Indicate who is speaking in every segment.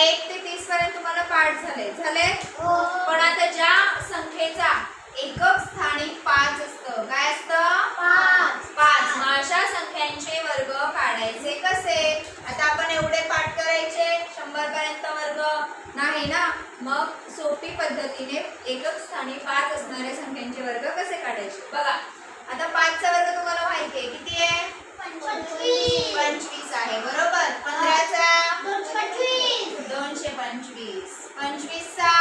Speaker 1: 1 ते 30 पर्यंत तुम्हाला पाठ झाले पण आता ज्या संख्येचा एकक स्थानी 5 असतं, काय असतं? 5. मग अशा संख्यांचे वर्ग काढायचे कसे? आता आपण एवढे पाठ करायचे 100 पर्यंत वर्ग नाही ना, मग सोपी पद्धतीने एकक स्थानी 5 असणाऱ्या संख्यांचे वर्ग कसे काढायचे बघा. आता 5 चा वर्ग तुम्हाला माहिती आहे, किती आहे? 25 आहे बरोबर. 15 चा 225, 25 चा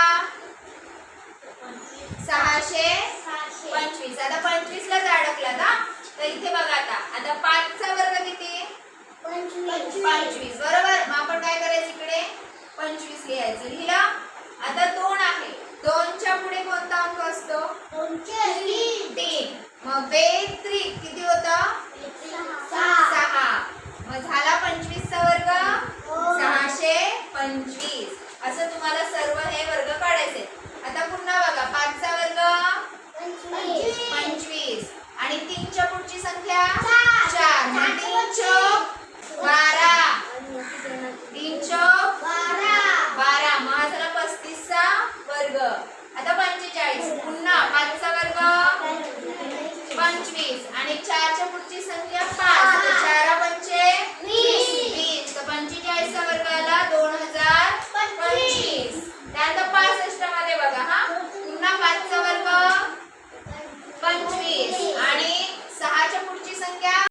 Speaker 1: 625. आता 25 लाच अडकला ना, तर इथे बघा आता 5 चा वर्ग किती? 25 बरोबर. मग आपण काय करायचं, इकडे 25 लिहायचं. लिहिलं. आता 2 आहे, 2 च्या पुढे कोणता अंक असतो? 3. मग बेत्रिक किती होतं?